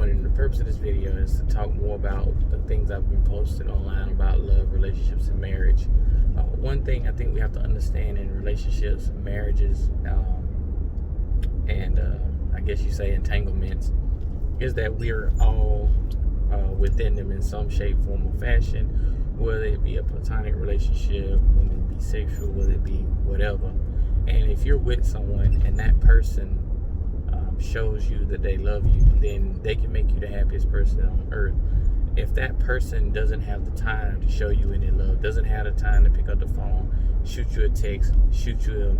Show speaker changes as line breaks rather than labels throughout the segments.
and the purpose of this video is to talk more about the things I've been posting online about love, relationships, and marriage. One thing I think we have to understand in relationships, marriages, and I guess you say entanglements, is that we are all within them in some shape, form, or fashion, whether it be a platonic relationship, whether it be sexual, whether it be whatever. And if you're with someone and that person shows you that they love you, then they can make you the happiest person on earth. If that person doesn't have the time to show you any love, doesn't have the time to pick up the phone, shoot you a text, shoot you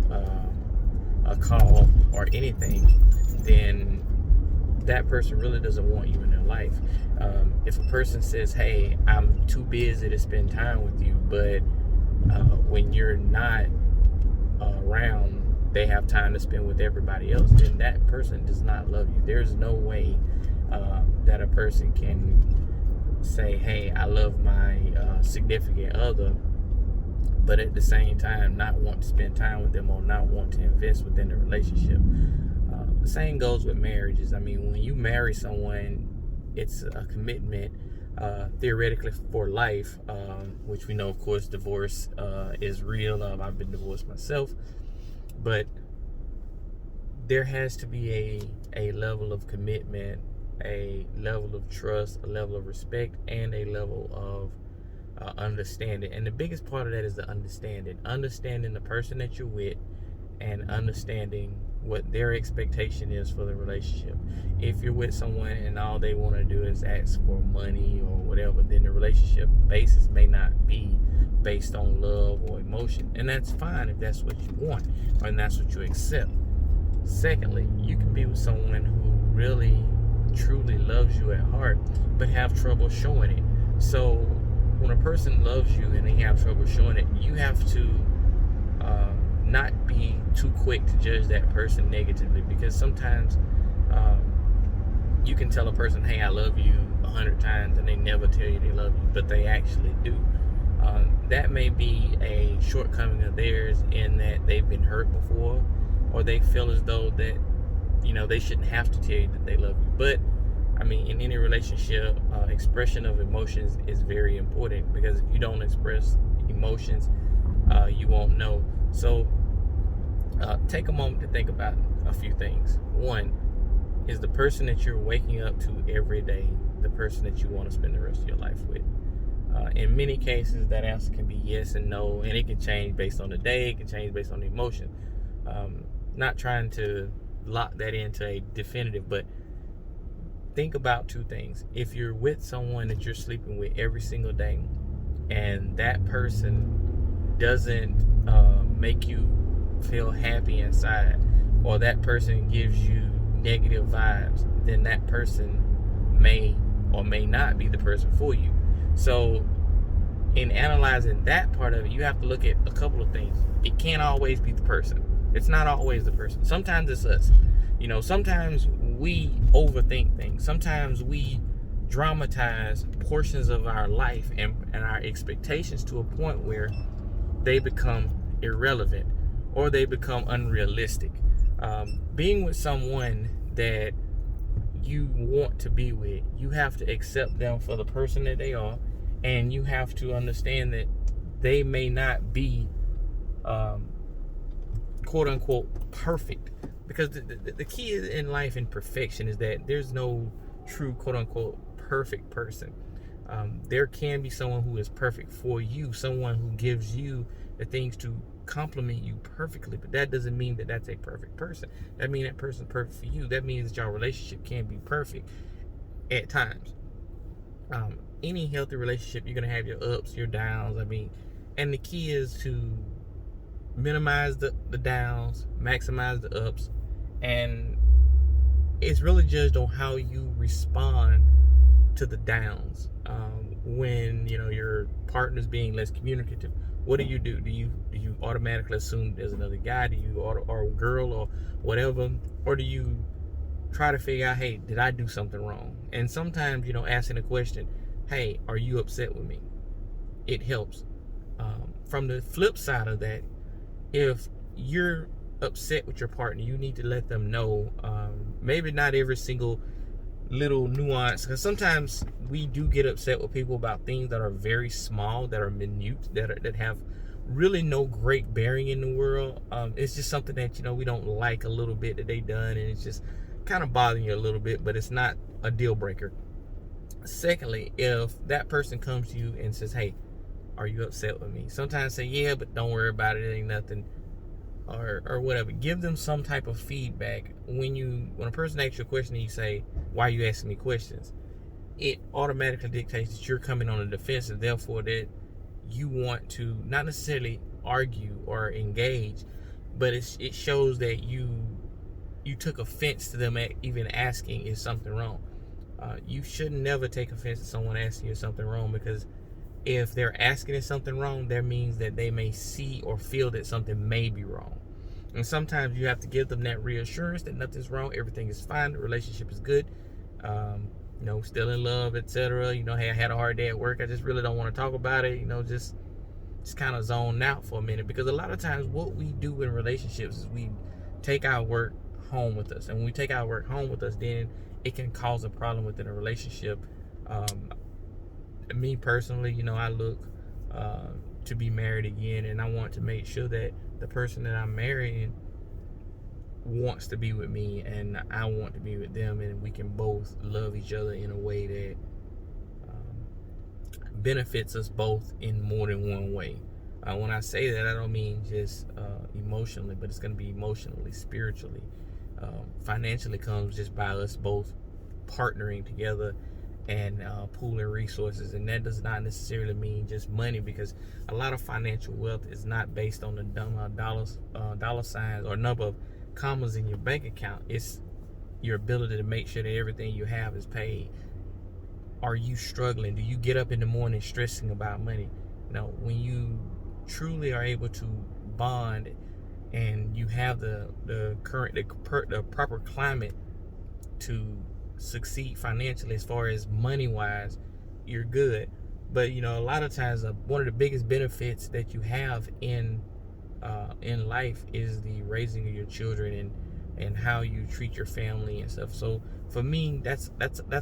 a call or anything, then that person really doesn't want you in their life. If a person says, hey, I'm too busy to spend time with you, but when you're not around, they have time to spend with everybody else, then that person does not love you. There's no way that a person can say, hey, I love my significant other, but at the same time not want to spend time with them or not want to invest within the relationship. The same goes with marriages. I mean, when you marry someone, it's a commitment theoretically for life, which we know, of course, divorce is real. I've been divorced myself. But there has to be a level of commitment, a level of trust, a level of respect, and a level of understanding. And the biggest part of that is the understanding the person that you're with, and understanding what their expectation is for the relationship. If you're with someone and all they want to do is ask for money or whatever, then the relationship basis may not be based on love or emotion, and that's fine if that's what you want and that's what you accept. Secondly, you can be with someone who really truly loves you at heart but have trouble showing it. So when a person loves you and they have trouble showing it, you have to not be too quick to judge that person negatively, because sometimes you can tell a person, hey, I love you 100 times, and they never tell you they love you, but they actually do. That may be a shortcoming of theirs in that they've been hurt before, or they feel as though that, they shouldn't have to tell you that they love you. But I mean, in any relationship, expression of emotions is very important, because if you don't express emotions, you won't know. So take a moment to think about a few things. One, is the person that you're waking up to every day the person that you want to spend the rest of your life with? In many cases, that answer can be yes and no, and it can change based on the day, it can change based on the emotion. Not trying to lock that into a definitive, but think about two things. If you're with someone that you're sleeping with every single day, and that person doesn't make you feel happy inside, or that person gives you negative vibes, then that person may or may not be the person for you. So in analyzing that part of it, you have to look at a couple of things. It can't always be the person. It's not always the person. Sometimes it's us. Sometimes we overthink things. Sometimes we dramatize portions of our life and our expectations to a point where they become irrelevant or they become unrealistic. Being with someone that you want to be with, you have to accept them for the person that they are, and you have to understand that they may not be quote unquote perfect, because the key in life in perfection is that there's no true quote unquote perfect person. There can be someone who is perfect for you, someone who gives you the things to complement you perfectly, but that doesn't mean that that's a perfect person. That means that person's perfect for you. That means that your relationship can be perfect at times. Any healthy relationship, you're gonna have your ups, your downs. And the key is to minimize the downs, maximize the ups, and it's really judged on how you respond to the downs. When your partner's being less communicative, what do? Do you automatically assume there's another guy? Do you or a girl or whatever, or do you try to figure out, hey, did I do something wrong? And sometimes asking the question, hey, are you upset with me? It helps. From the flip side of that, if you're upset with your partner, you need to let them know. Maybe not every single little nuance, because sometimes we do get upset with people about things that are very small, that are minute, that have really no great bearing in the world. It's just something that we don't like a little bit that they done, and it's just kind of bothering you a little bit, but it's not a deal breaker. Secondly, if that person comes to you and says, "Hey, are you upset with me?" Sometimes say, "Yeah, but don't worry about it. It ain't nothing." Or whatever. Give them some type of feedback. When a person asks you a question and you say, "Why are you asking me questions?" It automatically dictates that you're coming on the defensive, therefore that you want to not necessarily argue or engage, but it shows that you took offense to them even asking is something wrong. You should never take offense to someone asking you something wrong, because if they're asking if something wrong, that means that they may see or feel that something may be wrong. And sometimes you have to give them that reassurance that nothing's wrong, everything is fine, the relationship is good, still in love, etc. Hey, I had a hard day at work, I just really don't want to talk about it, just kind of zone out for a minute. Because a lot of times what we do in relationships is we take our work home with us. And when we take our work home with us, then it can cause a problem within a relationship. Me personally, I look to be married again, and I want to make sure that the person that I'm marrying wants to be with me and I want to be with them, and we can both love each other in a way that benefits us both in more than one way. When I say that, I don't mean just emotionally, but it's going to be emotionally, spiritually. Financially comes just by us both partnering together and pooling resources, and that does not necessarily mean just money, because a lot of financial wealth is not based on the dollar signs or number of commas in your bank account. It's your ability to make sure that everything you have is paid. Are you struggling? Do you get up in the morning stressing about money? When you truly are able to bond and you have the proper climate to succeed financially, as far as money wise, you're good. But a lot of times one of the biggest benefits that you have in life is the raising of your children and how you treat your family and stuff. So for me, that's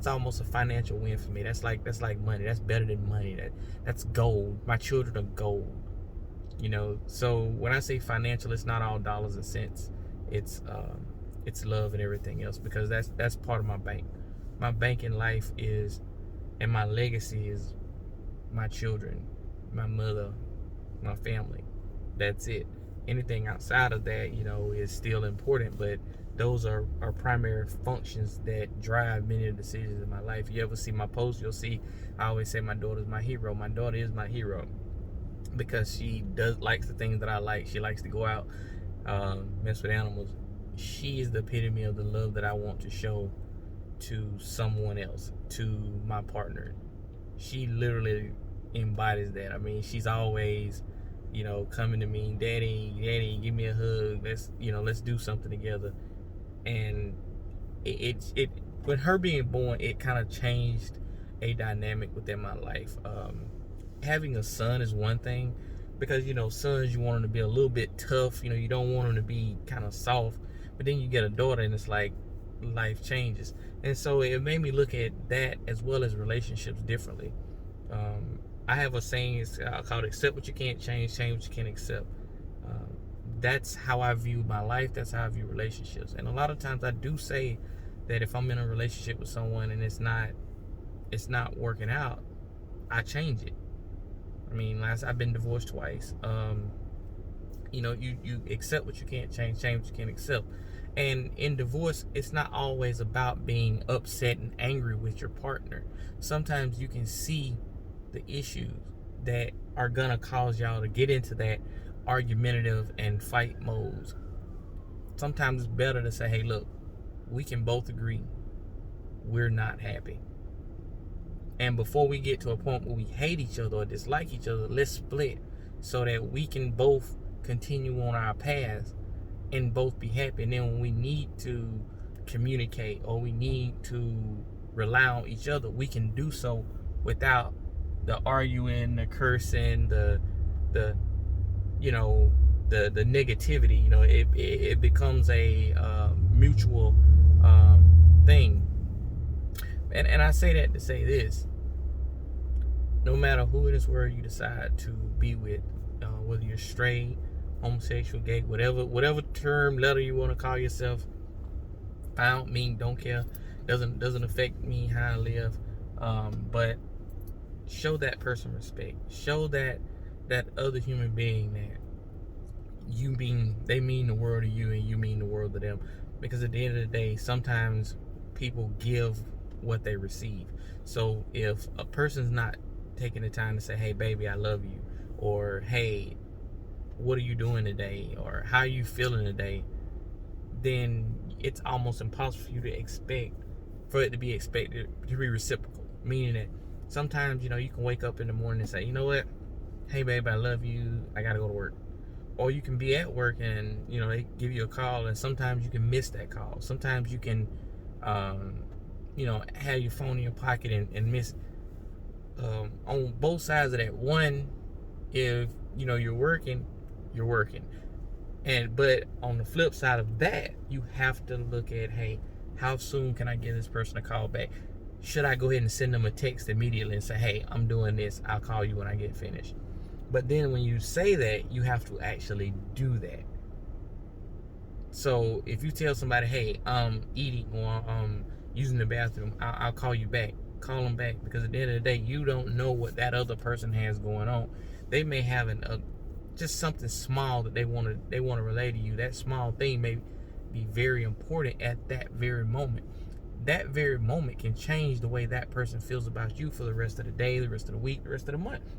almost a financial win for me. That's like money. That's better than money. That's gold. My children are gold. So when I say financial, it's not all dollars and cents. It's love and everything else, because that's part of my bank. My bank in life is, and my legacy is, my children, my mother, my family. That's it. Anything outside of that, is still important, but those are primary functions that drive many of the decisions in my life. You ever see my post, you'll see I always say my daughter's my hero. My daughter is my hero because she likes the things that I like. She likes to go out, mess with animals. She is the epitome of the love that I want to show to someone else, to my partner. She literally embodies that. I mean, she's always, coming to me, Daddy, give me a hug. Let's do something together. And it with her being born, it kind of changed a dynamic within my life. Having a son is one thing, because sons, you want them to be a little bit tough. You don't want them to be kind of soft. But then you get a daughter, and it's like life changes. And so it made me look at that as well as relationships differently. I have a saying, it's called accept what you can't change what you can't accept. That's how I view my life. That's how I view relationships. And a lot of times I do say that if I'm in a relationship with someone and it's not working out, I change it. I mean, I've been divorced twice. You accept what you can't change what you can't accept. And in divorce, it's not always about being upset and angry with your partner. Sometimes you can see the issues that are gonna cause y'all to get into that argumentative and fight modes. Sometimes it's better to say, hey, look, we can both agree we're not happy. And before we get to a point where we hate each other or dislike each other, let's split so that we can both continue on our paths and both be happy. And then when we need to communicate or we need to rely on each other, we can do so without the arguing, the cursing, the negativity. It becomes a mutual thing. And I say that to say this: no matter who in this world you decide to be with, whether you're straight, homosexual, gay, whatever term, letter you want to call yourself, I don't care. Doesn't affect me how I live. But show that person respect. Show that other human being that they mean the world to you and you mean the world to them. Because at the end of the day, sometimes people give what they receive. So if a person's not taking the time to say, hey baby, I love you, or hey, what are you doing today, or how are you feeling today, then it's almost impossible for you to expect for it to be expected to be reciprocal. Meaning that sometimes, you can wake up in the morning and say, you know what, hey babe, I love you, I gotta go to work. Or you can be at work and they give you a call, and sometimes you can miss that call. Sometimes you can have your phone in your pocket and miss. On both sides of that, one, if you're working, but on the flip side of that, you have to look at, hey, how soon can I give this person a call back? Should I go ahead and send them a text immediately and say, hey, I'm doing this, I'll call you when I get finished? But then when you say that, you have to actually do that. So if you tell somebody, hey, I'm eating, or I'm using the bathroom, I'll call you back. Call them back, because at the end of the day, you don't know what that other person has going on. They may have just something small that they want to relay to you. That small thing may be very important at that very moment. That very moment can change the way that person feels about you for the rest of the day, the rest of the week, the rest of the month.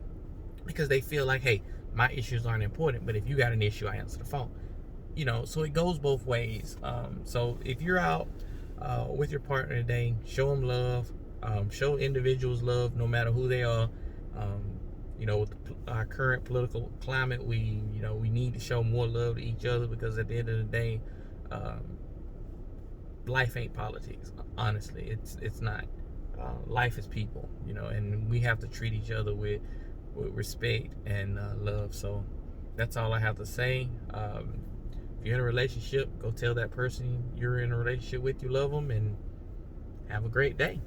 Because they feel like, hey, my issues aren't important, but if you got an issue, I answer the phone. So it goes both ways. So if you're out with your partner today, show them love. Show individuals love, no matter who they are. With our current political climate, we need to show more love to each other, because at the end of the day, life ain't politics. Honestly, it's not. Life is people, and we have to treat each other with respect and love. So that's all I have to say. If you're in a relationship, go tell that person you're in a relationship with you love them, and have a great day.